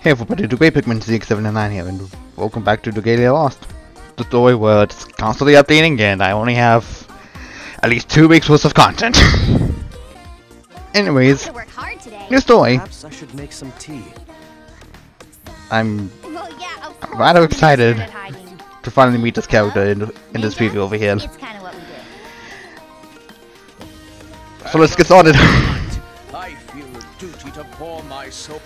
Hey everybody, the Great Pigman ZX79 here, and welcome back to Dragalia Lost. The story where it's constantly updating and I only have at least 2 weeks worth of content. Anyways, new story. Perhaps I should make some tea. I'm rather excited to finally meet this character in this preview over here. So let's get started. I feel a duty to pour my soul.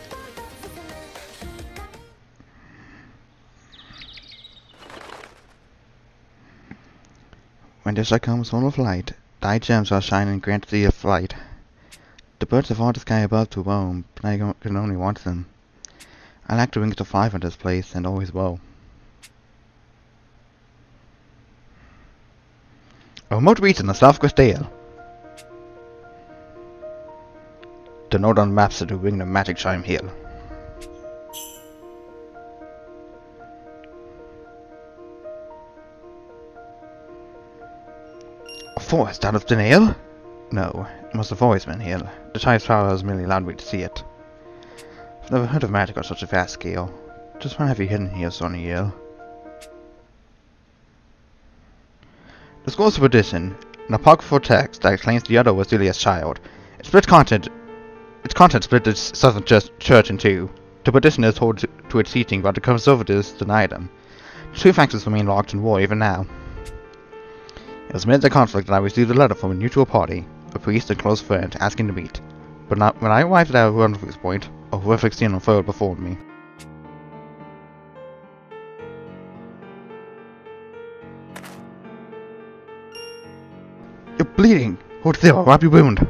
When the sun comes full of light, thy gems are shining, grant thee a flight. The birds have all the sky above to roam, but I can only watch them. I lack the wings to fly from this place, and always will. A remote region of South Crystal. The northern maps to ring the magic chime here. A forest out of thin air? No, it must have always been here. The chime's power has merely allowed me to see it. I've never heard of magic on such a vast scale. Just what have you hidden here, Sonny Yale? The scrolls of addition, an apocryphal text that claims the other was Julia's child. Its content split the Southern Church in two. The petitioners hold to its teaching, but the conservatives deny them. The two factions remain locked in war even now. It was amid the conflict that I received a letter from a neutral party, a priest and close friend, asking to meet. But not when I arrived at our rendezvous point, a horrific scene unfurled before me. You're bleeding! Hold still, I'll wrap your wound!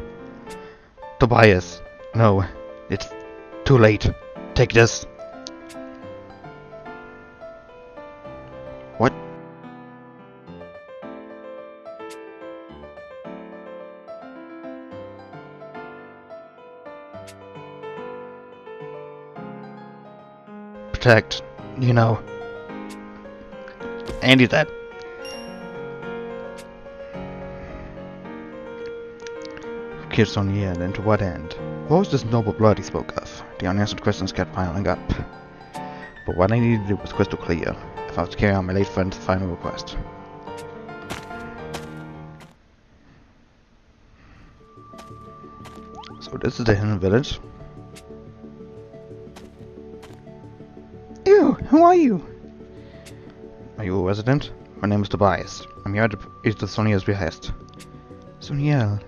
Tobias. No, it's too late. Take this. What? Protect, you know. Andy's dead. Kids on the end, and to what end? What was this noble blood he spoke of? The unanswered questions kept piling up. But what I needed to do was crystal clear, if I was to carry out my late friend's final request. So this is the hidden village. Ew, who are you? Are you a resident? My name is Tobias. I'm here at the Sonia's behest. Sonia.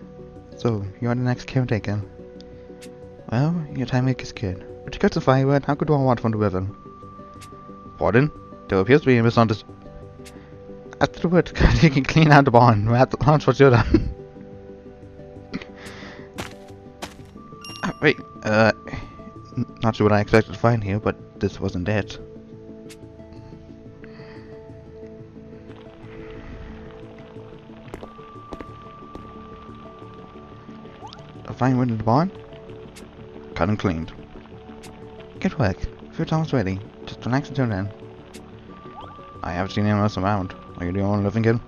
So, you are the next caretaker. Well, your time is good. But you got the firewood, how could one want from the river? Pardon? There appears to be a misunderstanding. After the wood, you can clean out the barn. We're at the launch for Judah. Wait, not sure what I expected to find here, but this wasn't it. A fine wood in the barn? Cut and cleaned. Get work. Food's almost ready. Just relax until then. I haven't seen anyone else around. Are you the only one living here?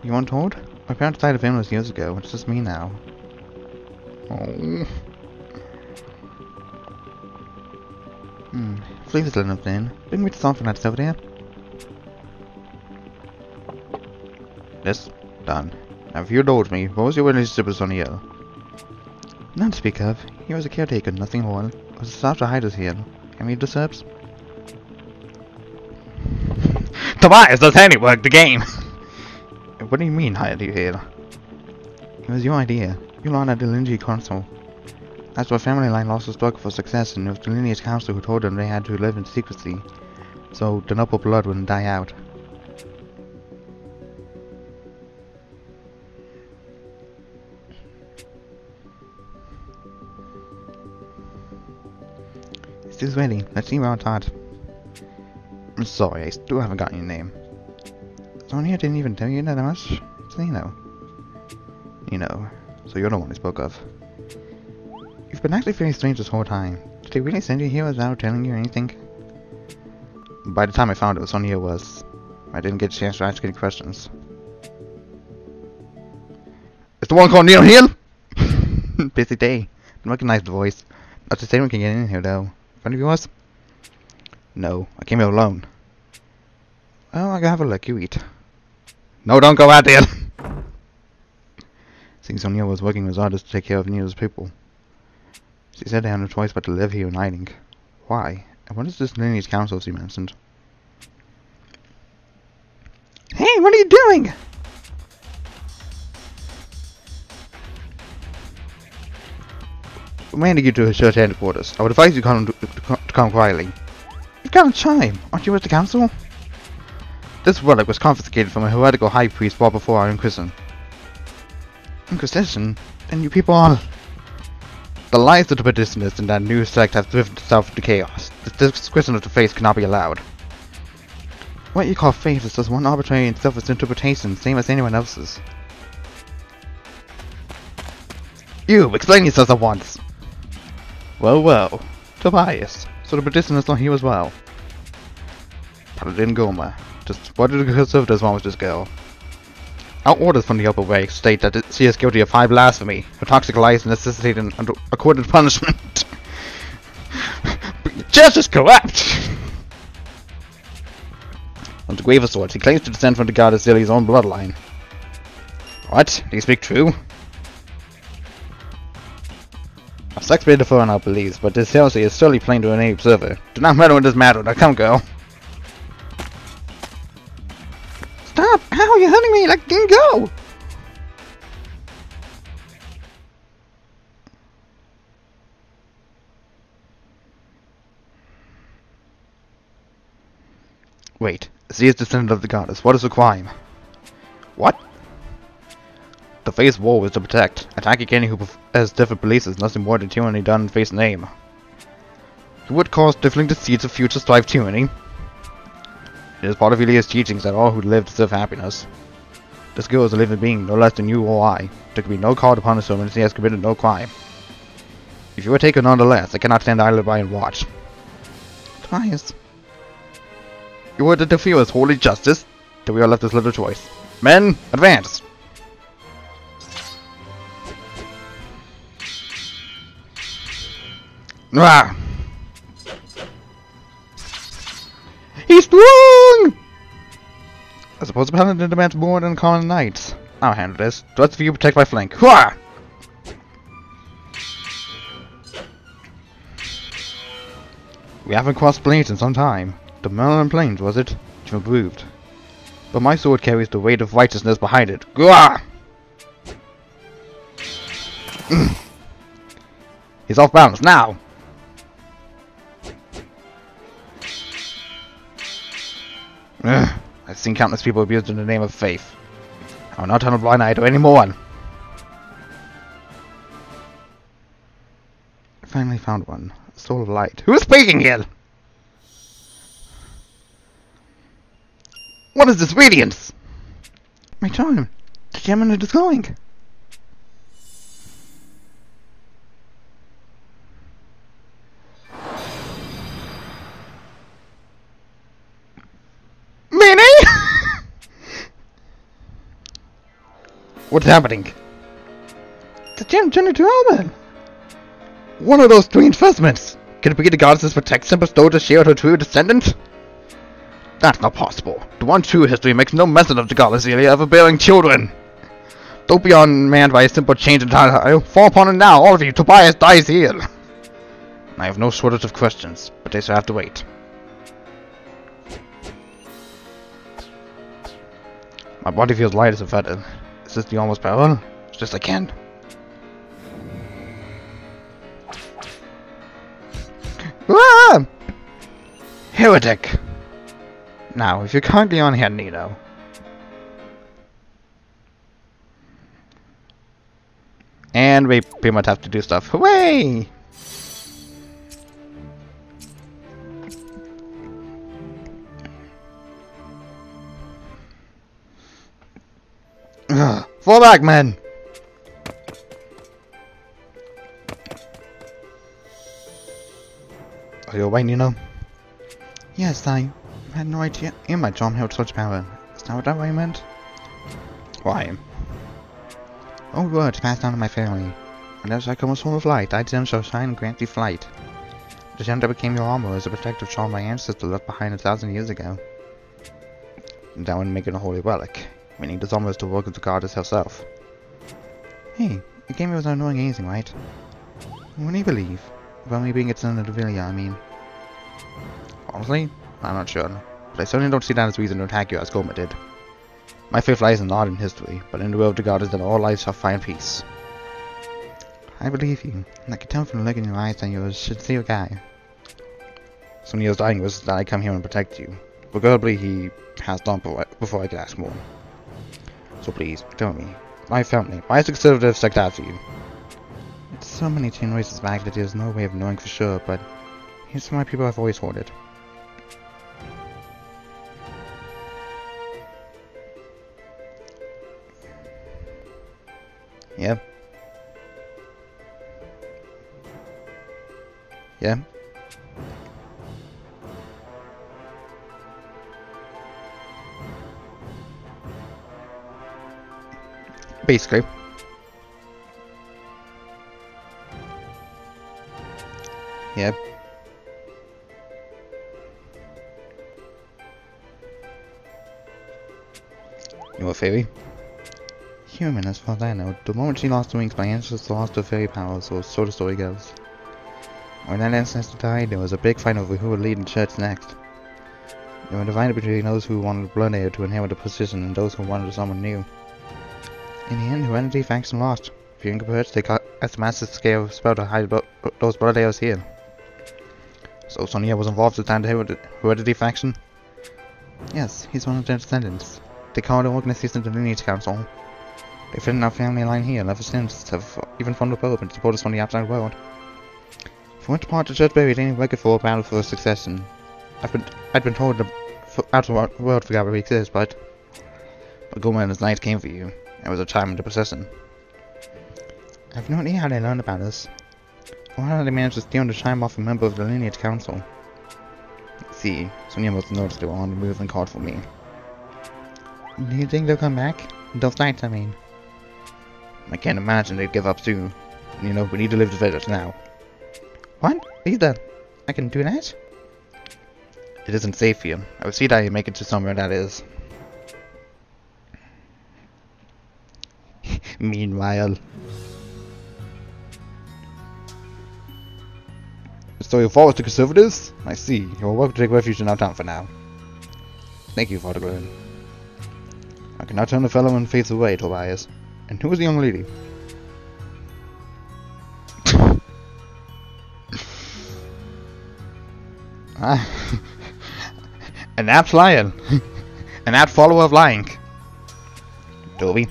You weren't told? My parents died of illness years ago. It's just me now. Oh. Sleep is enough then. Bring me to something that's over there. Yes, done. Now if you indulge me, what was your relationship with Sonny Yale? None to speak of. He was a caretaker, nothing more. It was staff to hide us here. Can we disturb? Tobias does handiwork the game! What do you mean, hide you here? It was your idea. You learned at the lineage council. That's why family line lost the struggle for success, and it was the lineage council who told them they had to live in secrecy, so the noble blood wouldn't die out. It's ready. Let's see where it's at. I'm sorry, I still haven't gotten your name. Sonia didn't even tell you that much. It's Nino. Nino. So you're the one I spoke of. You've been acting very strange this whole time. Did they really send you here without telling you anything? By the time I found out Sonia was, I didn't get a chance to ask any questions. It's the one called Neil Hill? Busy day. I recognize the voice. Not to say we can get in here though. Friend of yours? No, I came here alone. Oh, I can have a look. You eat. No, don't go out there! Seems O'Neill was working as hard to take care of Neil's people. She said they had no choice but to live here in hiding. Why? And what is this lineage council she mentioned? Hey, what are you doing? Commanding you to his church headquarters. I would advise you to come quietly. You got a chime. Aren't you with the council? This relic was confiscated from a heretical high priest brought before our Inquisition. Inquisition? Then you people are... The lies of the Traditionists and that new sect have driven itself into chaos. This discretion of the faith cannot be allowed. What you call faith is just one arbitrary and selfish interpretation, same as anyone else's. You, explain yourself at once! Well, Tobias. So the Traditionists are here as well. Paladin Goma. Just what did the Conservatives want with this girl? Our orders from the upper way state that she is guilty of high blasphemy, her toxic lies necessitating accorded punishment. Church is corrupt! On the grave of sorts, he claims to descend from the goddess Zilli's own bloodline. What? Do you speak true? Our sex may differ on our beliefs, but this heresy is surely plain to any observer. Do not meddle with this matter. Now come, girl. Stop! Ow, you're hurting me! Let me go! Wait, she is descendant of the goddess. What is the crime? What? The faith's role is to protect. Attacking any who has different beliefs is nothing more than tyranny done in faith's name. It would cause stifling the seeds of future strife tyranny. It is part of Elia's teachings that all who live deserve happiness. This girl is a living being, no less than you or I. There can be no call to punish her when she has committed no crime. If you are taken nonetheless, I cannot stand idly by and watch. Tobias. You were to defeat us holy justice, then we are left with little choice. Men, advance! Ah! He's strong! I suppose the paladin demands more than common knights. I'll handle this. The rest of you protect my flank. Hurrah! We haven't crossed plains in some time. The Merlin Plains, was it? Which improved. But my sword carries the weight of righteousness behind it. Gah! He's off balance now! I've seen countless people abused in the name of faith. I will not turn a blind eye to any more. I finally found one. A soul of light. Who is speaking here? What is this radiance? My charm. The gem is glowing. What's happening? The gem turned into Alban! One of those strange vestments! Can it be the goddess's protection bestowed to shield her true descendant? That's not possible. The one true history makes no mention of the goddess Elia ever bearing children. Don't be unmanned by a simple change in time. Fall upon it now, all of you. Tobias dies here. I have no shortage of questions, but they shall have to wait. My body feels light as a feather. Is this the almost parallel? It's just I can. Ah! Heretic! Now, if you're currently on hand, Nino. And we pretty much have to do stuff. Hooray! Fall back, men! Are you awake, Nino? Yes, I had no idea my charm held such power. Is that what I meant? Why? Old words passed down to my family. Whenever I come a soul of light, I them shall shine and grant thee flight. The gem that became your armor is a protective charm my ancestor left behind 1,000 years ago. That would make it a holy relic, meaning this armor is the work of the goddess herself. Hey, you came here without knowing anything, right? What do you believe? About me being a descendant of Dragalia, I mean. Honestly, I'm not sure, but I certainly don't see that as reason to attack you as Goma did. My faith lies not in history, but in the will of the goddess that all lives shall find peace. I believe you. I can tell from the look in your eyes that you're a sincere guy. So Neil's dying was that I come here and protect you. Regrettably, he passed on before I could ask more. So please, tell me, my family, why is the conservative sect after you? It's so many generations back that there's no way of knowing for sure, but here's my people I've always hoarded. Yeah. Yeah. Basically. Yeah. You a fairy? Human, as far as I know. The moment she lost her wings, my ancestors lost their fairy powers, so the story goes. When that ancestor died, there was a big fight over who would lead the church next. They were divided between those who wanted a blood heir to inherit the position and those who wanted someone new. In the end, the heredity faction lost. Fearing the purge, they got as the massive scale spell to hide those blood heirs here. So Sonia was involved with the heredity faction? Yes, he's one of their descendants. They call the organization the Lineage Council. They fit in our family line here, and ever since have even formed a Pope and support us from the outside world. For what part the church buried any record for a battle for succession? I'd been told the outer world forgot where we exist, but Goma and his knights came for you. It was a time in the procession. I have no idea how they learned about us, or how they managed to steal the chime off a member of the Lineage Council. See, Sonia must have noticed they were on the move and called for me. Do you think they'll come back? Those knights, I mean. I can't imagine they'd give up soon. You know, we need to leave the village now. What? Either. I can do that? It isn't safe here. I will see that you make it to somewhere that is. Meanwhile. So you follow the conservatives? I see. You're welcome to take refuge in our town for now. Thank you, Father Glenn. I can now turn the fellow and face away, Tobias. And who is the young lady? An apt lion. An apt follower of lying. Toby.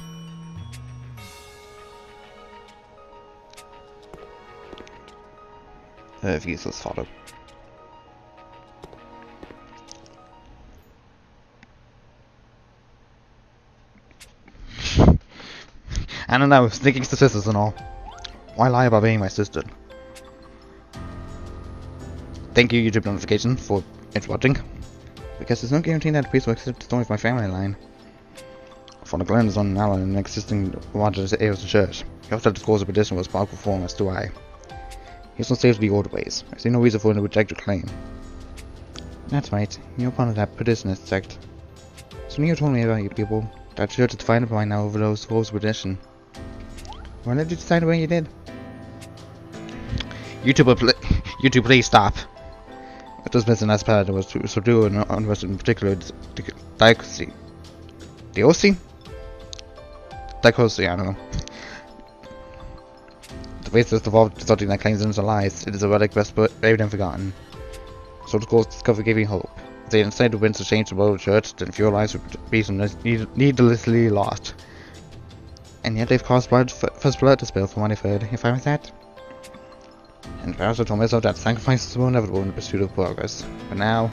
Useless father. I don't know, sneaking statistics and all. Why lie about being my sister? Thank you, YouTube notification, for interrupting. Because there's no guarantee that the priest will accept the story of my family line. Father Glenn is on an ally in an existing Rogers Ayers church. He also disclosed the petition was powerful form, as do I. He's not safe to the old ways. I see no reason for him to reject your claim. That's right, you're part of that petitionist sect. So Neo told me about you people. That church is divided by now over those rules of petition. Why did you decide the way you did? YouTube, please stop. It was missing as part was to subdue an unrest in particular diocese. Diocese? Diocese, I don't know. The race is devolved to something that claims innocent lies. It is a relic best buried and forgotten. So the school's discovery gave me hope. If they decided to win to change the world of the church, then fewer lives would be needlessly lost. And yet they've caused first blood to spill from what I've heard, if I was that. And I also told myself that sacrifices were inevitable in the pursuit of progress. But now...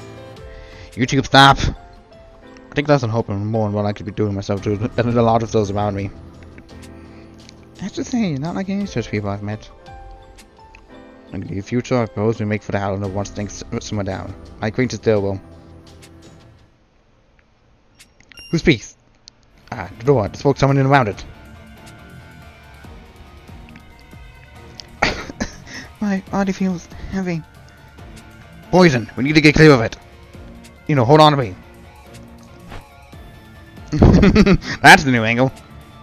YouTube, stop! I think that's an hope and more than what I could be doing myself to benefit a lot of those around me. I have to say, you're not like any such people I've met. In the future, I propose we make for the Howlander once things simmer down. My acquaintance there will... Who speaks? Ah, the door. There's folks coming in around it. My body feels heavy. Poison! We need to get clear of it! You know, hold on to me. That's the new angle.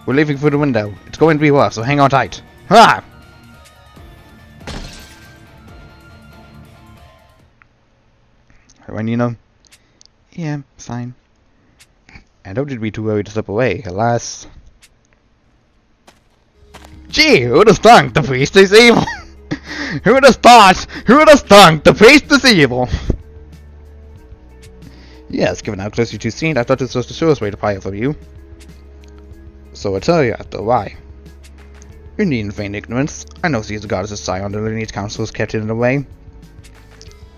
We're leaving through the window. It's going to be rough, so hang on tight. Ha! When you know? Yeah, fine. And don't be too worried to slip away, alas. Gee, who would have thunk the priest is evil? Who would have thought? Who would have thunk the priest is evil? Yes, given how close you two seemed, I thought this was the surest way to pry it from you. So I tell you, after why? You needn't feign ignorance. I know she's the goddess's scion, the lineage council has kept it in the way.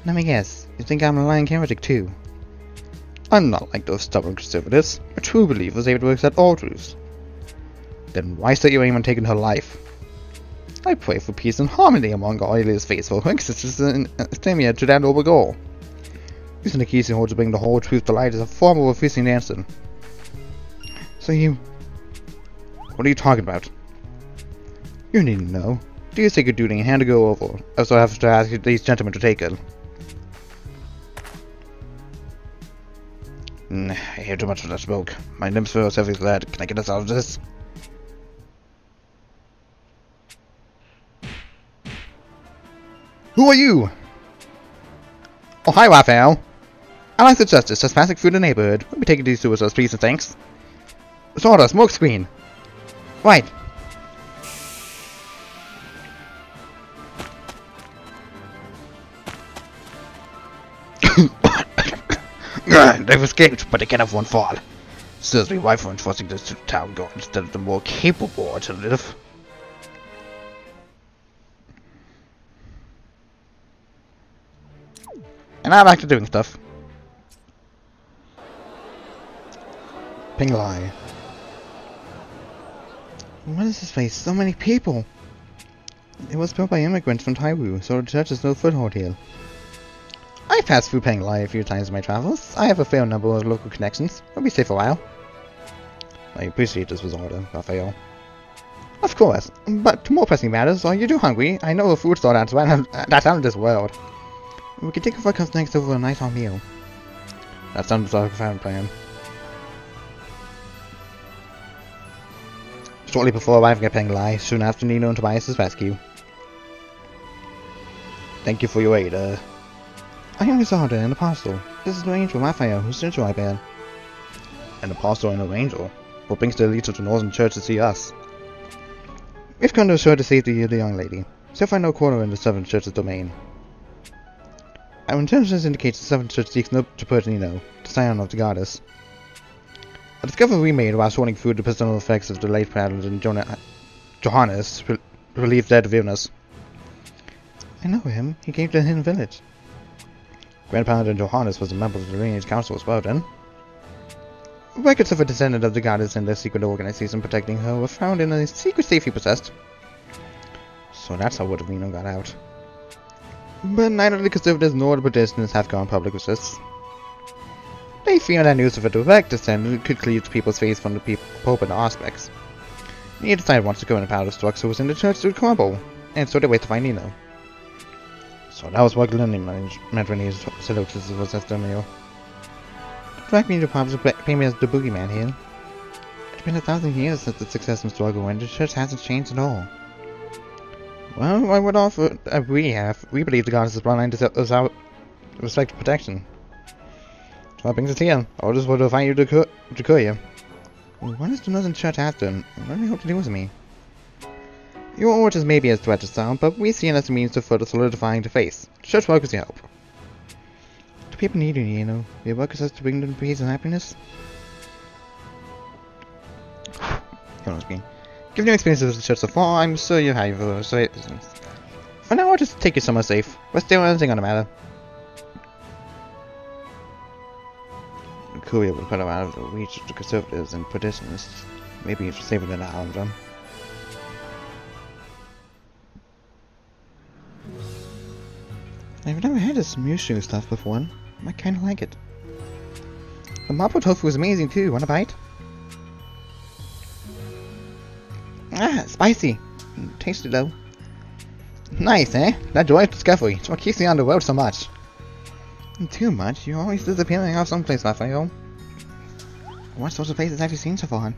Let me guess, you think I'm a lying heretic too? I'm not like those stubborn conservatives. A true believer is able to accept all truths. Then why set your aim on taking her life? I pray for peace and harmony among all Elia's faithful who exists in Astemia to that noble goal. Using the keys in order to bring the whole truth to light is a form of refusing the answer. So you... What are you talking about? You needn't know. Do you take your duty and hand to go over? Also I have to ask these gentlemen to take it. I hear too much of that smoke. My limbs feel heavy as lead. Can I get us out of this? Who are you? Oh, hi, Raphael. Allies of Justice, just passing through the neighborhood. We'll be taking these to us, please and thanks. Sort of, smoke screen. Right. They've escaped, but they can have one fall. Serves me right for enforcing this to the town guard instead of the more capable alternative. And I'm back to doing stuff. Pinglai. What is this place? So many people! It was built by immigrants from Taiwu, so the church has no foothold here. I passed through Pinglai a few times in my travels. I have a fair number of local connections. I'll be safe a while. I appreciate this was order, Raphael. Of course, but to more pressing matters, are you too hungry? I know a food store that's out of this world. We can take a focus next over a nice hot meal. That sounds like a fine plan. Shortly before arriving at Pinglai, soon after Nino and Tobias' rescue. Thank you for your aid, I am his order, an apostle. This is the angel Raphael, who sent you, I bear. An apostle and an angel? What brings the elite of the northern church to see us? We've come to assure the safety of the young lady. So find no quarter in the southern church's domain. Our intelligence indicates the southern church seeks no to put Nino, the scion of the goddess. A discovery we made while sorting through the personal effects of the late paladin Johannes relieved dead of illness. I know him. He came to the hidden village. Grand Paladin Johannes was a member of the lineage council as well, then. Records of a descendant of the goddess and their secret organization protecting her were found in a secret safe he possessed. So that's how Nino got out. But neither the conservatives nor the Protestants have gone public with this. They fear that news of a direct descendant could cleave to people's faith from the Pope and the aspects. Neither decided once the current power structure was in the church to crumble, and so they wait to find Nino. So that was what Glenn meant when he said it was Estomio. Drag me to problems of pay me as the boogeyman here. It's been 1,000 years since the success and struggle, and the church hasn't changed at all. Well, I would offer we believe the goddess's bloodline deserves our respect and protection. So that brings us here. I'll just want to find you to cure you. What is the northern church after, and what do they hope to do with me? Your orders may be as threat to sound, but we see it as a means to further solidifying the faith. The church welcomes your help. Do people need you know? Your work is us to bring them peace and happiness? Given your experiences with the church so far, I'm sure you have your reasons. For now, I'll just take you somewhere safe. We're still anything on the matter. The courier will put her out of the reach of the conservatives and Protestants. Maybe it's safer than our them. I've never had this Mushu stuff before. I kinda like it. The mapo tofu is amazing too. Want a bite? Ah, spicy. Tasty though. Nice, eh? That joy of discovery. It's what keeps me on the road so much. Too much? You're always disappearing off someplace, Raphael. What sorts of places have you seen so far?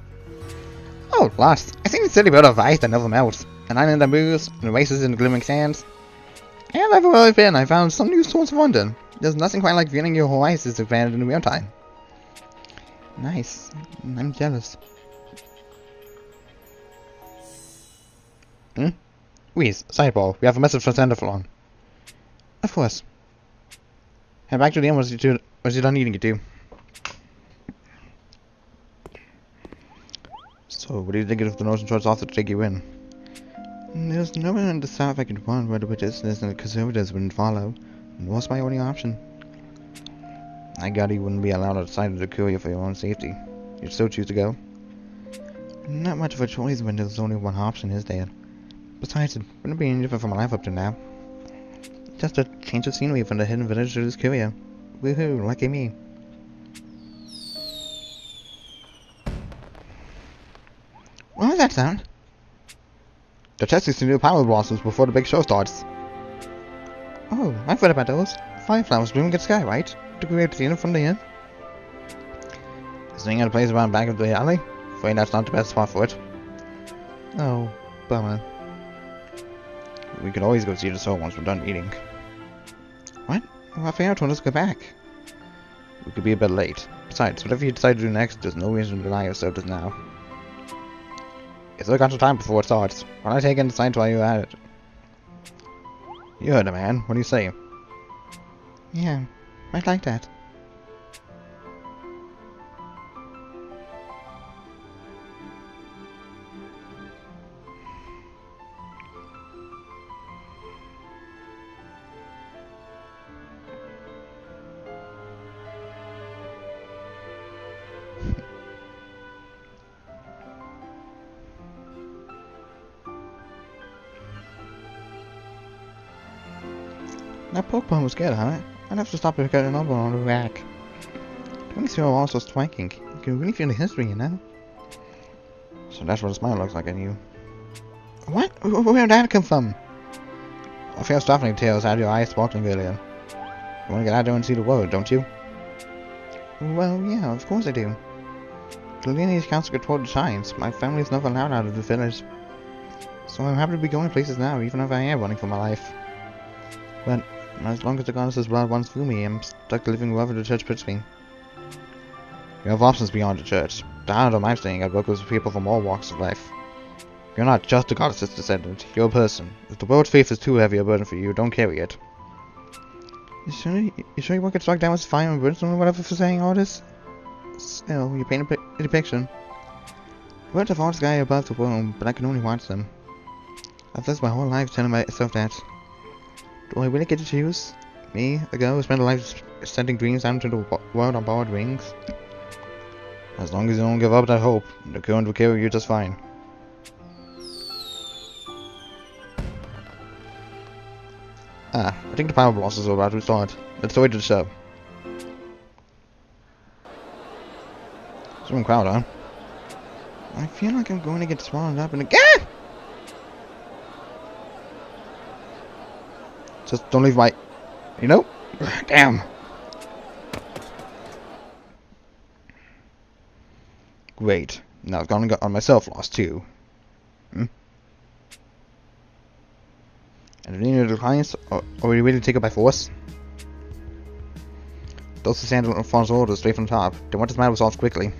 Oh, lost. I've seen the city built of ice that never melts, an island that moves, and oases in the glimmering sands. And everywhere I've been, I found some new source of wonder. There's nothing quite like feeling your horizons expanded in real time. Nice. I'm jealous. Whis, sidebar. We have a message from Senderflon. Of course. Head back to the inn once you're done eating it, too. So, what do you think of the Northern Church offer to take you in? There's no one in the south I could want where the Buddhists and the conservatives wouldn't follow. And what's my only option? I got you wouldn't be allowed outside of the curia for your own safety. You'd still choose to go? Not much of a choice when there's only one option, is there? Besides, it wouldn't be any different from my life up to now. Just a change of scenery from the hidden village to this curia. Woohoo, lucky me. What was that sound? They're testing some new power blossoms before the big show starts. Oh, I've read about those. Fireflowers bloom in the sky, right? To create the from the inn. Is there any other place around back of the alley? Afraid that's not the best spot for it. Oh, bummer. We could always go see the show once we're done eating. What? Raphael told us to go back. We could be a bit late. Besides, whatever you decide to do next, there's no reason to deny yourself just now. You still got some time before it starts. Why not take in the signs while you're at it? You heard the man. What do you say? Yeah, I'd like that. That Pokemon was good, huh? I'd have to stop to get another one on the rack. Don't you feel also striking? You can really feel the history, you know? So that's what a smile looks like in you. What? Where did that come from? I feel softening tales out of your eyes sparkling earlier. You want to get out there and see the world, don't you? Well, yeah, of course I do. The lineage council controlled the shines. My family's never allowed out of the village. So I'm happy to be going places now, even if I am running for my life. But as long as the goddess's blood runs through me, I'm stuck living wherever the church puts me. You have options beyond the church. The island I'm staying at welcomes people from all walks of life. You're not just a goddess's descendant, you're a person. If the world's faith is too heavy a burden for you, don't carry it. You sure you won't get struck down with fire and brimstone or whatever for saying all this? Still, you paint a depiction. Words of all sky above the world, but I can only watch them. I've lived my whole life telling myself that. Do I really get to choose? Me, a girl who spent a life sending dreams out into the world on borrowed wings? As long as you don't give up that hope, the current will carry you just fine. I think the power blossoms are about to start. Let's wait to the show. Some crowd, huh? I feel like I'm going to get swallowed up in a— GAH! Just don't leave my— you know? Damn! Great. Now I've gone and got on myself lost too. And any of the clients, or are you ready to take it by force? Those descendant of Fon's orders straight from the top. They want this matter resolved quickly.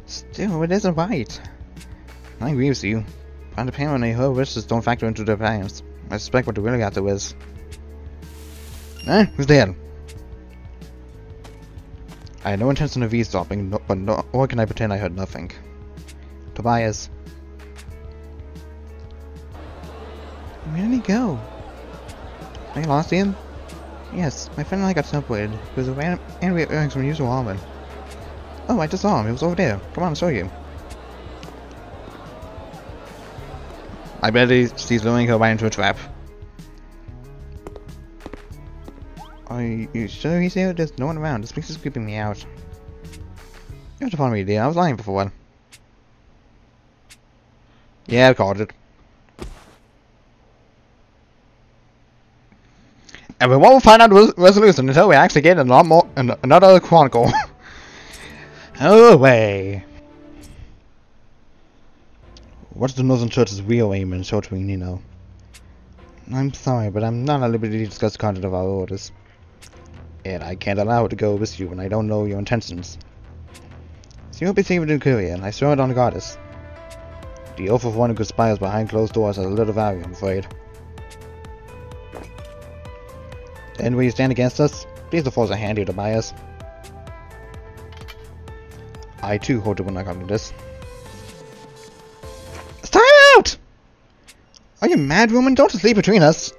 Still, it isn't right. I agree with you. But apparently her wishes don't factor into their plans. I suspect what the real answer is. Who's dead? I had no intention of eavesdropping, or can I pretend I heard nothing? Tobias. Where did he go? Are you lost him? Yes, my friend and I got separated. He was a random animated earrings from usual almond. Oh, I just saw him. He was over there. Come on, I'll show you. I bet he's luring her right into a trap. Are you sure he's here? There's no one around. This place is creeping me out. You have to follow me, dear. I was lying before. Yeah, I called it. And we won't find out resolution until we actually get a lot more, another chronicle. Oh, way. What's the Northern Church's real aim in sheltering Nino? I'm sorry, but I'm not at liberty to discuss the content of our orders. And I can't allow it to go with you when I don't know your intentions. So you'll be safe in Dragalia, and I swear it on the goddess. The oath of one who conspires behind closed doors has a little value, I'm afraid. And will you stand against us? Please don't force a hand here to buy us. I too hope to when I come to this. It's time out! Are you mad, woman? Don't sleep between us!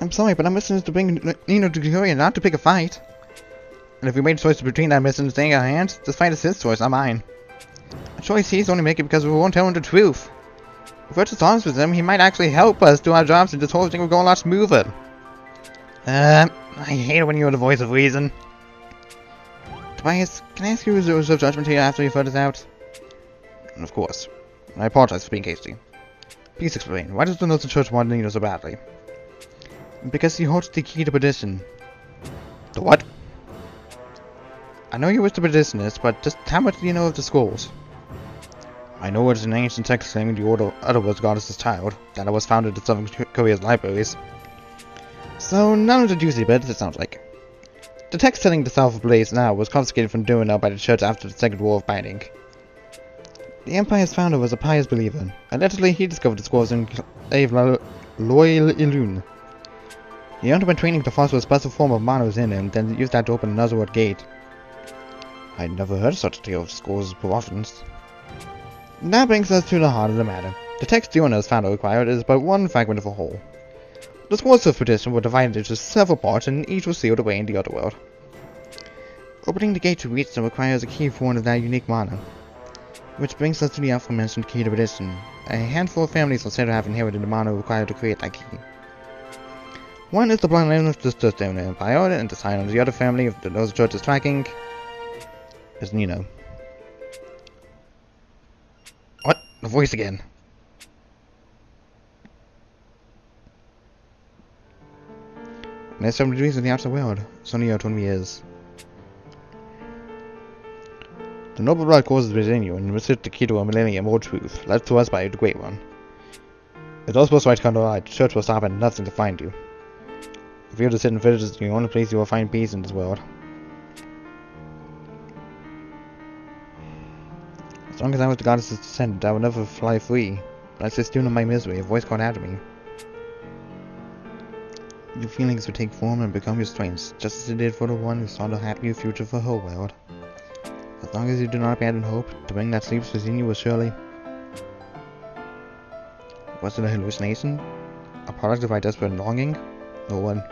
I'm sorry, but our mission is to bring Nino to Dragalia, not to pick a fight. And if we made a choice between that mission and staying in our hands, this fight is his choice, not mine. A choice he's only making because we won't tell him the truth. If we're just honest with him, he might actually help us do our jobs and this whole thing will go a lot smoother. I hate it when you're the voice of reason. Tobias, can I ask you a reserve of judgment here after you've heard us out? Of course. I apologize for being hasty. Please explain, why does the Northern Church want Nino so badly? Because he holds the key to perdition. The what? I know you wish to perdition this, but just how much do you know of the scrolls? I know it's an ancient text claiming the order was goddess's child, that it was found in Southern Korea's libraries. So none of the juicy bits, it sounds like. The text setting the South ablaze now was confiscated from Duino by the church after the Second War of Binding. The Empire's founder was a pious believer. Allegedly, he discovered the scrolls in Cave Loyal Ilun. He underwent training to foster a special form of mana within him, then used that to open another world gate. I'd never heard of such a tale of scrolls as proportions. That brings us to the heart of the matter. The text Duino's founder required is but one fragment of a whole. The scrolls of perdition were divided into several parts, and each was sealed away in the other world. Opening the gate to reach them requires a key for one of that unique mana. Which brings us to the aforementioned key to perdition. A handful of families are said to have inherited the mana required to create that key. One is the Bloodline of the Stone Empire, and the sign of the other family of the Northern Church is tracking is Nino. What? The voice again. There's some degrees in the outside world, so Nino told me is. The noble blood courses within you, and resist the key to a millennium or truth, led to us by the Great One. If those supposed to come to light, the church will stop at nothing to find you. If you're to sit in villages, it's the only place you will find peace in this world. As long as I was the goddess's descendant, I would never fly free. But I sit still in my misery, a voice called out to me. Your feelings would take form and become your strengths, just as it did for the one who saw the happier future for her world. As long as you do not abandon hope, the ring that sleeps within you will surely... Was it a hallucination? A product of my desperate longing? No one.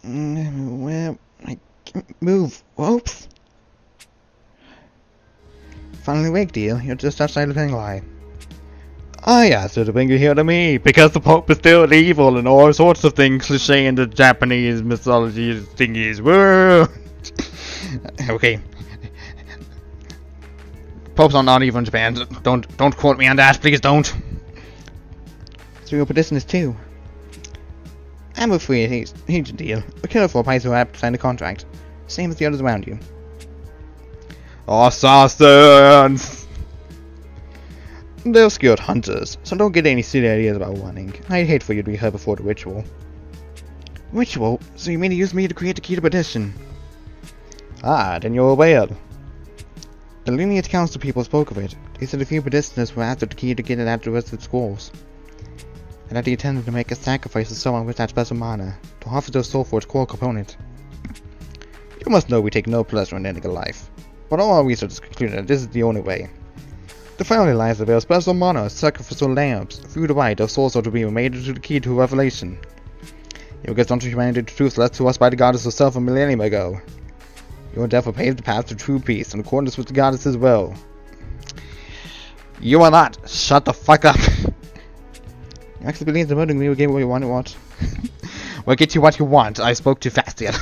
Well, I can't move. Whoops! Finally awake, dear. You're just outside the lie. I asked her to bring you here to me, because the Pope is still evil and all sorts of things cliche in the Japanese mythology thingies. Whoa! Okay. Pope's not evil in Japan. Don't quote me on that, please don't. So your petition is too. I'm a free agent deal. A killer for a price who have to sign a contract. Same as the others around you. Assassins! They're skilled hunters, so don't get any silly ideas about running. I'd hate for you to be hurt before the ritual. Ritual? So you mean to use me to create the key to perdition? Ah, then you're aware. The lineage council people spoke of it. They said a few pedestinists were after the key to get it out of the rest of the scrolls. And that they intended to make a sacrifice to someone with that special mana, to offer their soul for its core component. You must know we take no pleasure in ending a life. But all our research has concluded that this is the only way. The family lies that bear special mana, sacrificial lambs. Through the rite, their souls are to be made into the key to revelation. Your gifts unto humanity the truth left to us by the goddess herself a millennium ago. Your death will pave the path to true peace in accordance with the goddess's will. You are not. Shut the fuck up. You actually believe the murdering me will get what you want? Well, get you what you want. I spoke too fast yet.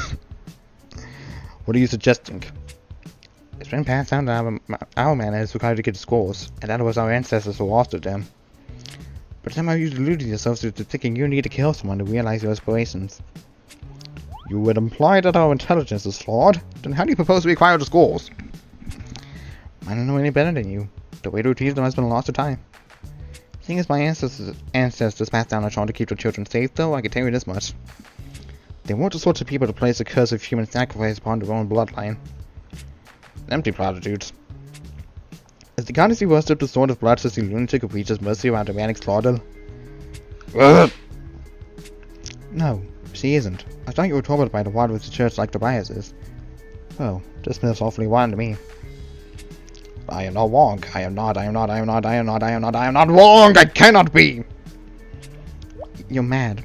What are you suggesting? It's been passed down that our mana is required to get the scrolls, and that was our ancestors who authored them. But somehow you deluded yourself to thinking you need to kill someone to realize your aspirations. You would imply that our intelligence is flawed? Then how do you propose we acquire the scores? I don't know any better than you. The way to retrieve them has been lost to time. Seeing as my ancestors passed down a charm to keep the children safe, though, I can tell you this much. They weren't the sorts of people to place the curse of human sacrifice upon their own bloodline. Empty platitudes. Is the goddess you worship the sort of bloodthirsty lunatic who preaches mercy around demanding slaughter? No, she isn't. I thought you were troubled by the water of the church like Tobias is. Well, this feels awfully wild to me. I am not wrong. I am not wrong! I cannot be! You're mad.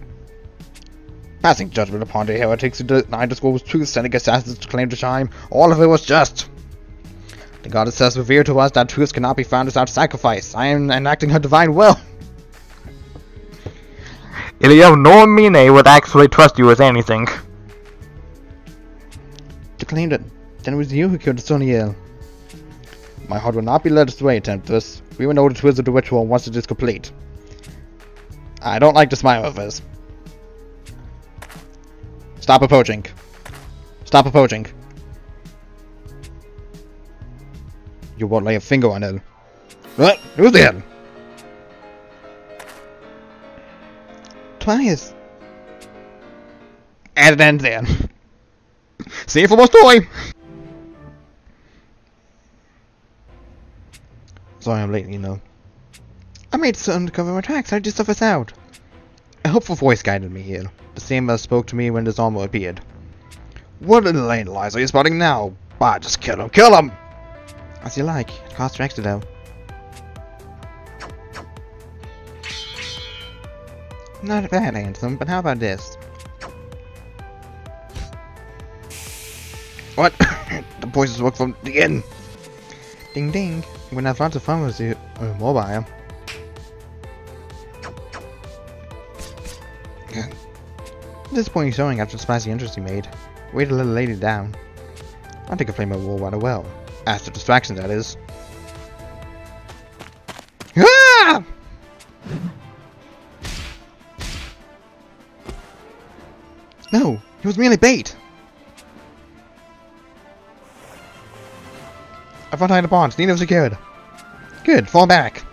Passing judgment upon the heretics who denied the scrolls truth, sending assassins to claim to shine, all of it was just. The goddess has revealed to us that truth cannot be found without sacrifice. I am enacting her divine will. Ilio, no Mine would actually trust you with anything. To claim that then it was you who killed Soniel. My heart will not be led astray, Temptress. We will know the truth of the ritual once it is complete. I don't like the smile of this. Stop approaching. Stop approaching. You won't lay a finger on it. What? Who's there? Tobias. And it ends there. See you for more story. Sorry I'm late, you know. I made certain to cover my tracks. How did you stuff us out? A helpful voice guided me here. The same as spoke to me when this armor appeared. What in the lane lies are you spotting now? Bah, just kill him! Kill him! As you like. It costs extra though. Not bad, handsome, but how about this? What? The voices work from the inn! Ding ding. We're gonna have lots of fun with you mobile. Disappointing showing after the spicy interest you made. Wait a little lady down. I think I played my role rather well. As the distraction, that is. Ah! No, he was merely bait. I thought I had a bond. Nino secured. Good, fall back.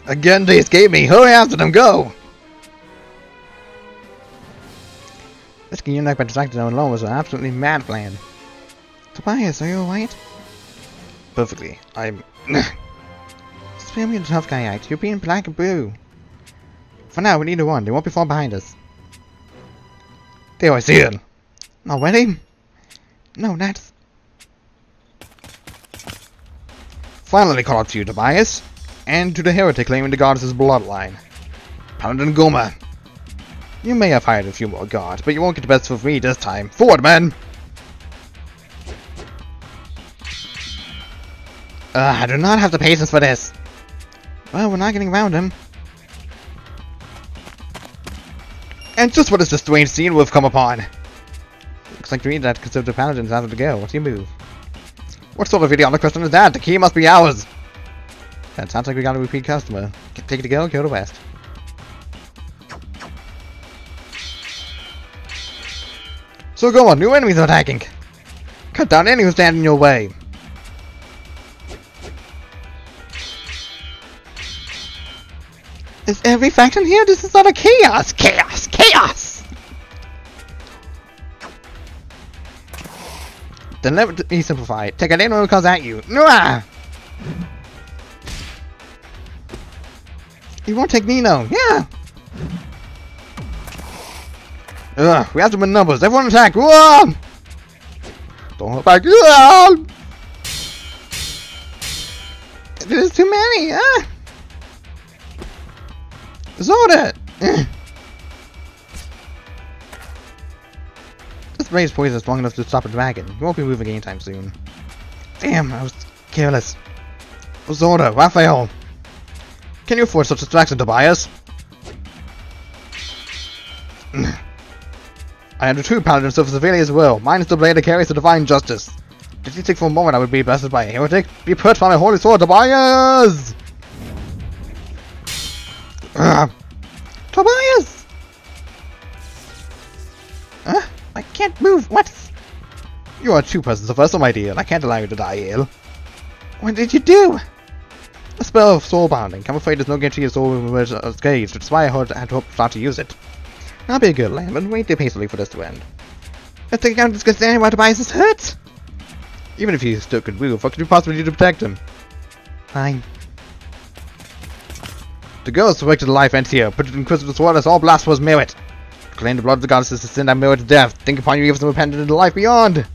Again, they escaped me. Hurry after them, go! Risking your neck by distracting them alone was an absolutely mad plan. Tobias, are you alright? Perfectly. I'm... Spare me the tough guy act. You're being black and blue. For now, we need to run. They won't be far behind us. There, I see it. Not ready? No, that's... Finally caught up to you, Tobias. And to the heretic claiming the goddess's bloodline. Paladin Goma. You may have hired a few more guards, but you won't get the best for free this time. Forward, men! I do not have the patience for this. Well, we're not getting around him. And just what is this strange scene we've come upon? Looks like to me that conservative paladins have to go. What's your move? What sort of idiotic question is that? The key must be ours. That sounds like we got a repeat customer. Take it to go to west. So go on, new enemies are attacking. Cut down any who stand in your way. Is every faction here? This is utter chaos! Chaos! Chaos! Then let me simplify. Take out anyone who comes at you. Nwah! You won't take Nino. Yeah! Ugh, we have to win numbers. Everyone attack! Whoa! Don't hold back. Whoa! There's too many! Ah! Zorda! This raise poison is long enough to stop a dragon. He won't be moving anytime soon. Damn, I was careless. Zorda, Raphael! Can you afford such distraction, Tobias? I am the true paladin, so for severely as well. Mine is the blade that carries the divine justice. Did you think for a moment I would be blessed by a heretic? Be put by my holy sword, Tobias! Tobias! Huh? I can't move. What? You are two persons of us, my dear, and I can't allow you to die ill. What did you do? A spell of soul binding. I'm afraid there's no guarantee your soul will emerge unscathed, which is why I had to hope not to use it. I'll be a good lamb and wait there patiently for this to end. I think I can't discuss anyone Tobias is hurt. Even if he still could move, what could you possibly do to protect him? Fine. The girl selected a life ends here. Put it in crystal sword as all blasphemers merit. Claim the blood of the goddesses to sin that merit death. Think upon you evils and repent into the life beyond.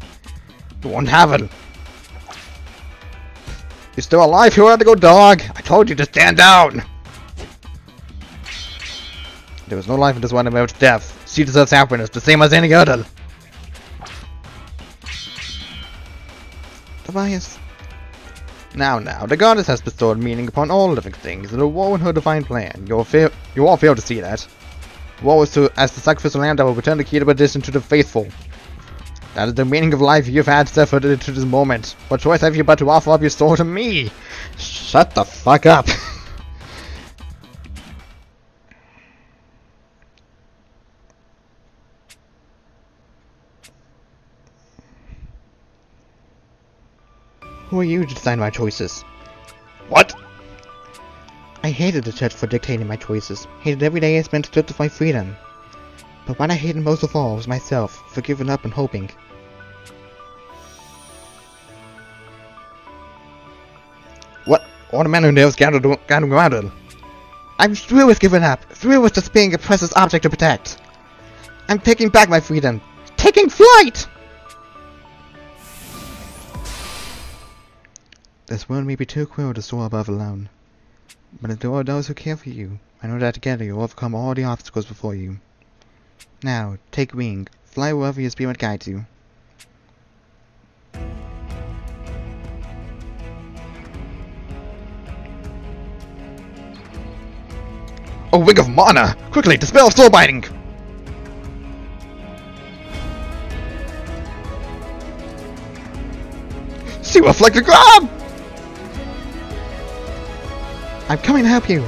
You won't have it. You're still alive, you had to go, dog. I told you to stand down. There was no life in this one that merits death. She deserves happiness, the same as any other. Tobias. Now, the goddess has bestowed meaning upon all living things, and a woe in her divine plan. You all fail to see that. Woe is as the sacrificial lamb that will return the key to perdition to the faithful. That is the meaning of life you've had suffered into this moment. What choice have you but to offer up your soul to me? Shut the fuck up. Who are you to decide my choices? What? I hated the church for dictating my choices. Hated every day I spent to search for my freedom. But what I hated most of all was myself, for giving up and hoping. What? All the men who knows gathered around it. I'm through with giving up. Through with just being a precious object to protect. I'm taking back my freedom. Taking flight! This world may be too cruel to soar above alone. But there are those who care for you. I know that together you'll overcome all the obstacles before you. Now, take wing. Fly wherever your spirit guides you. A wing of mana! Quickly, dispel soul binding! See reflect the grab! I'm coming to help you!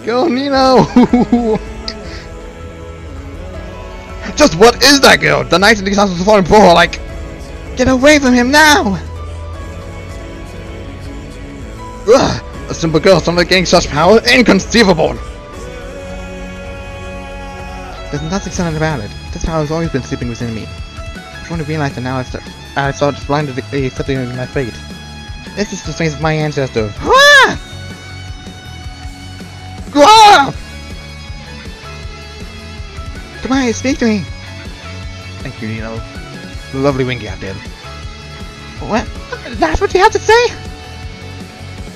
Go, Nino! Just what is that girl? The knights in these houses are falling for her like... Get away from him now! Ugh! A simple girl suddenly gaining such power? Inconceivable! There's nothing sudden about it. This power has always been sleeping within me. I only realized that now I saw it blindedly accepting my fate. This is the face of my ancestor. Ah! Ah! Tobias, speak to me! Thank you, Nino. Lovely wing you have, Dad. What? That's what you have to say?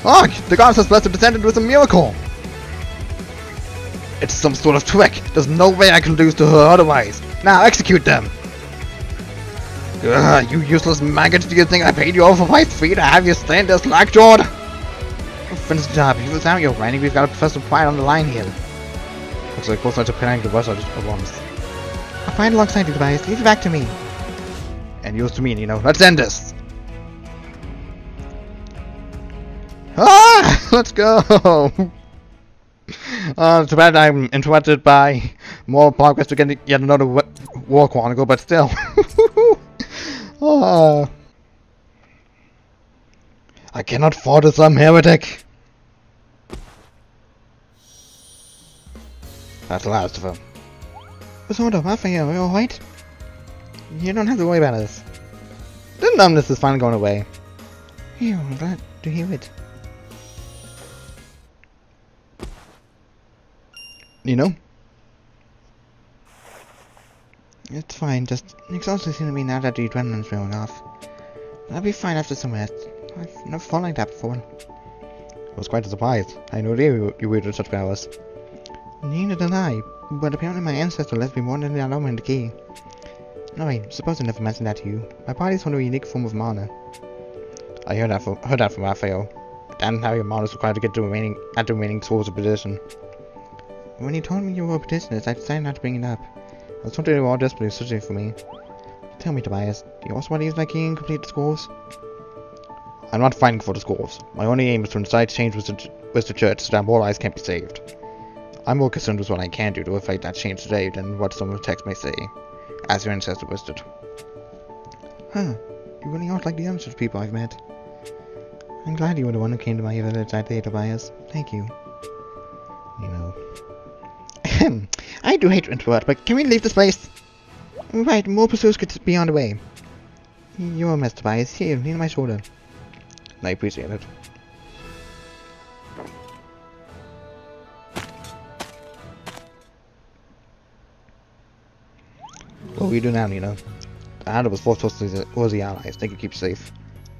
Ugh! The goddess has blessed the descendant with a miracle! It's some sort of trick. There's no way I can lose to her otherwise. Now execute them! Ugh, you useless maggots, do you think I paid you over my fee to have you stand there slack-jawed? We'll finish the job. If it's out your writing, we've got a professional pride on the line here. Looks like both sides are planning to rush out at once. I'll fight alongside you, Tobias. Leave it back to me. And yours to me, you know. Let's end this! Ah! Let's go! Too bad I'm interrupted by more progress to get yet another war chronicle, but still. I cannot fault some heretic. That's the last of them. Hold up, Raphael, are you alright? You don't have to worry about this. The numbness is finally going away. Phew, I'm glad to hear it. You know? It's fine, just exhausted to me now that the adrenaline's wearing off. I'll be fine after some rest. I've never fallen like that before. I was quite surprised. I knew you wielded such powers. Neither did I, but apparently my ancestor left me more than the allowment and the key. No, I suppose I never mentioned that to you. My body's from a unique form of mana. I heard that from Raphael. And how your mana is required to get the remaining souls of perdition. When you told me you were a petitioner, I decided not to bring it up. I was wondering if you were all desperately searching for me. Tell me, Tobias, do you also want to use my key and complete the scrolls? I'm not fighting for the scrolls. My only aim is to incite change with the church so that more lives can be saved. I'm more concerned with what I can do to affect that change today than what some of the text may say, as your ancestor wizard. Huh, you really aren't like the other people I've met. I'm glad you were the one who came to my village that day, Tobias. Thank you. You know. I do hate to interrupt, but can we leave this place? Right, more pursuits could be on the way. You're a mess, Tobias. Here, lean on my shoulder. I appreciate it. What we do now, Nina? The Adder was forced to the allies. They could keep you safe.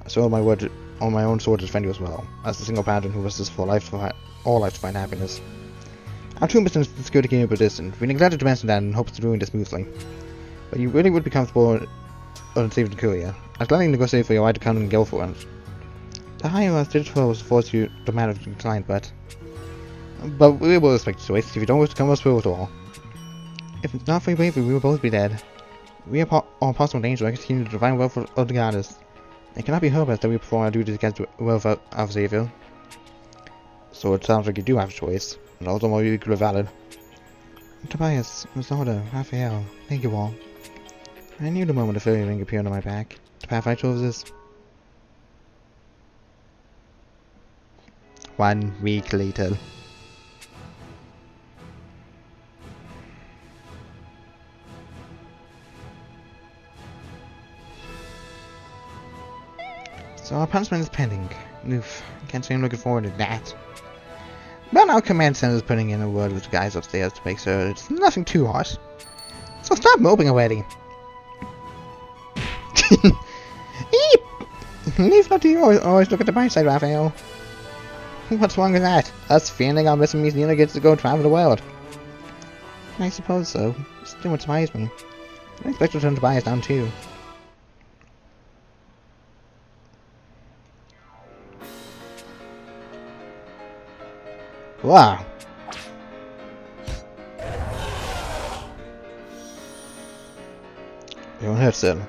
I swear my word on my own sword to defend you as well, as the single pattern who risks for life all life to find happiness. Our tomb is in the security game of distant. We neglected to mention that in hopes of doing this smoothly. But you really would be comfortable on saving the courier. I was gladly negotiate for your right to come and go for it. The higher us digital was forced you the matter to decline, but we will respect your choice if you don't wish to come us through at all. If it's not for your bravery, we will both be dead. We are all possible danger to execute the divine will of the goddess. It cannot be helped that we perform our duties against the will of our Savior. So it sounds like you do have a choice, and also more equally valid. Tobias, Matilda, Raphael, thank you all. I knew the moment the fairy ring appeared on my back. The path I chose is 1 week later. So our punishment is pending. Oof, can't say I'm looking forward to that. But our command center is putting in a word with the guys upstairs to make sure it's nothing too harsh. So stop moping already. Eep! Leave not to you always look at the bright side, Raphael. What's wrong with that? Us feeling our missing Miss Nina gets to go travel the world. I suppose so. Still would surprise me. I expect to turn Tobias down too. Wow. You're on head still.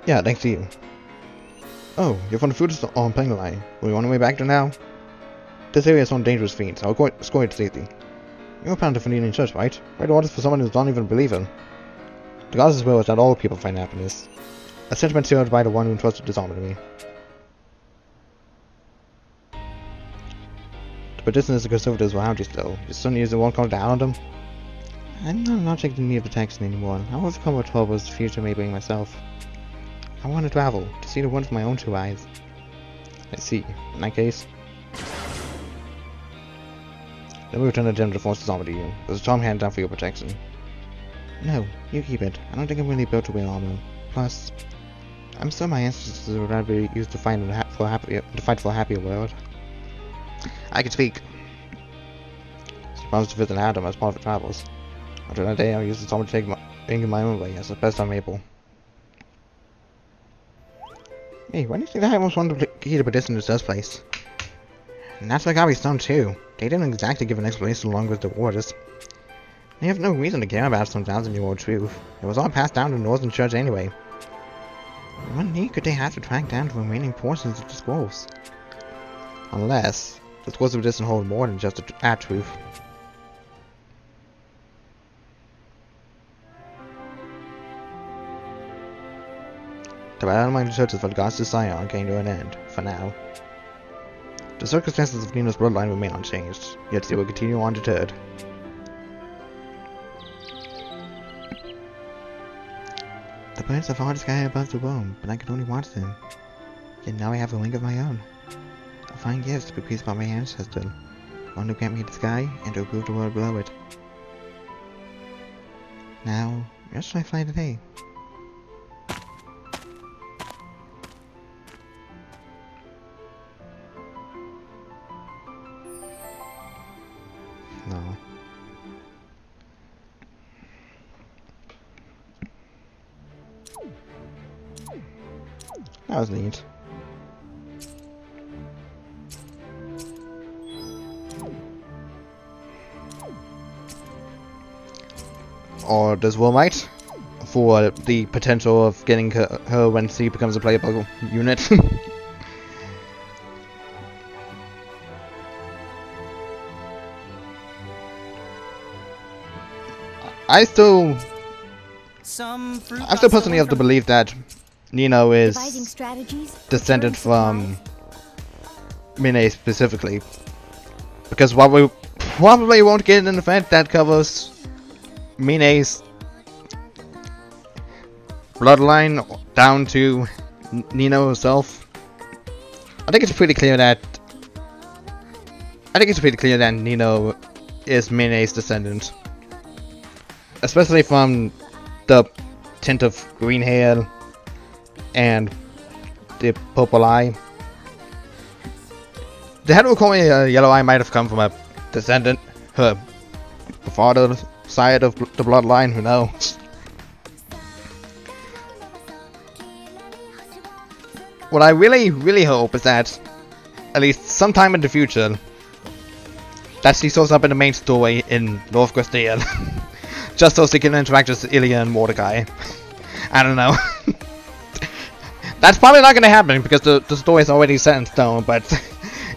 Yeah, thanks to you. Oh, you're from the food on Bloodline. Will you on the way back there now? This area is on dangerous fiends. I'll escort you to safety. You're bound to find in church, right? Write orders for someone who's not even a believer. The goddess' will is that all people find happiness. A sentiment shared by the one who entrusted this honor to me. The petitioners and conservatives will hound you still. You suddenly use the one called down on them? I'm not an object in need of protection anymore. I will overcome what troubles the future may bring myself. I want to travel, to see the world with my own 2 eyes. I see. In that case, let me return the gem to force this armor to you. There's a charm hand down for your protection. No, you keep it. I don't think I'm really built to wear armor. Plus, I'm sure my ancestors would rather be used to fight for a happier world. I can speak. She promised to visit Adam as part of her travels. After that day, I'll use the armor to take my own way as best I'm able. Hey, why do you think I almost wanted to keep the petition in the first place? And that's like Abby's son too. They didn't exactly give an explanation along with the orders. They have no reason to care about some 1,000-year-old truth. It was all passed down to the Northern Church anyway. What need could they have to track down the remaining portions of the scrolls? Unless the scrolls of petition hold more than just that truth. The battle among the churches for the gods of Zion came to an end, for now. The circumstances of Nina's bloodline remain unchanged, yet they will continue undeterred. The birds have hard sky above the room, but I can only watch them. Yet now I have a wing of my own. A fine gift to be pleased by my ancestor, one to grant me the sky and to improve the world below it. Now, where shall I fly today? No. That was neat. or does Wormite, for the potential of getting her when she becomes a playable unit. I'm still personally of the belief that Nino is descended from Mine specifically, because while we probably won't get an event that covers Mine's bloodline down to Nino herself, I think it's pretty clear that Nino is Mine's descendant. Especially from the tint of green hair and the purple eye. The head recall yellow eye might have come from a descendant, her father's side of the bloodline, who knows. What I really hope is that, at least sometime in the future, that she shows up in the main story in North Castile. Just so she can interact with Ilya and Mordecai. I don't know. That's probably not gonna happen because the story is already set in stone, but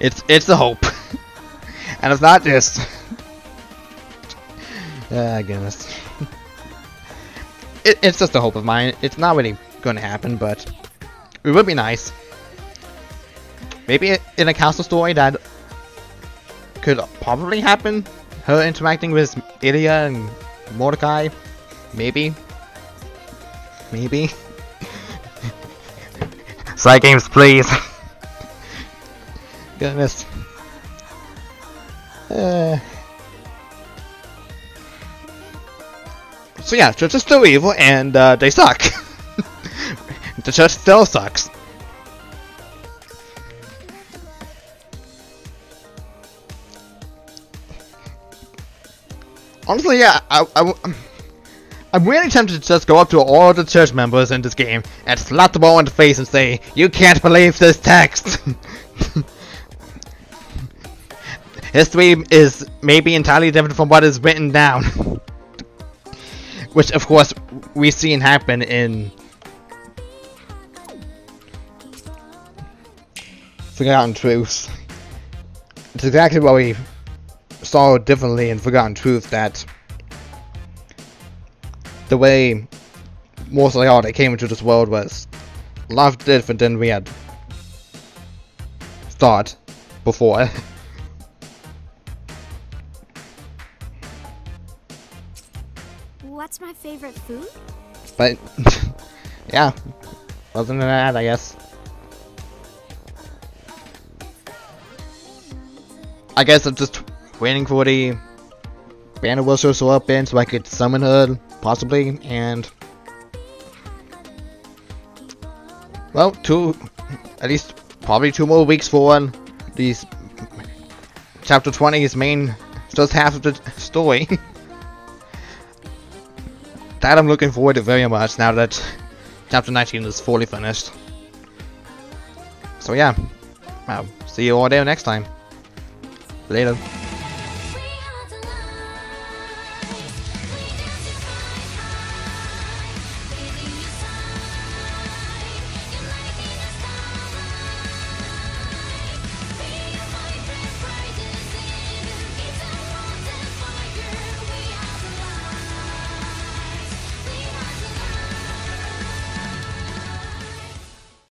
it's a hope. And it's not just goodness. It's just a hope of mine. It's not really gonna happen, but it would be nice. Maybe in a castle story that could probably happen. Her interacting with Ilya and Mordecai, maybe. Side games, please. Goodness. So yeah, church is still evil, and they suck. The church still sucks. Honestly, yeah, I'm really tempted to just go up to all the church members in this game and slap them all in the face and say, "You can't believe this text!" History is maybe entirely different from what is written down. Which, of course, we've seen happen in Forgotten Truths. It's exactly what we saw differently in Forgotten Truth, that the way Morse Lagarde came into this world was a lot different than we had thought before. What's my favorite food? But yeah, other than that, I guess. I'm just waiting for the Banner Worship to show up in so I could summon her, possibly, and well, at least probably 2 more weeks for these chapter 20's main first half of the story. That I'm looking forward to very much now that chapter 19 is fully finished. So yeah, I'll see you all there next time. Later.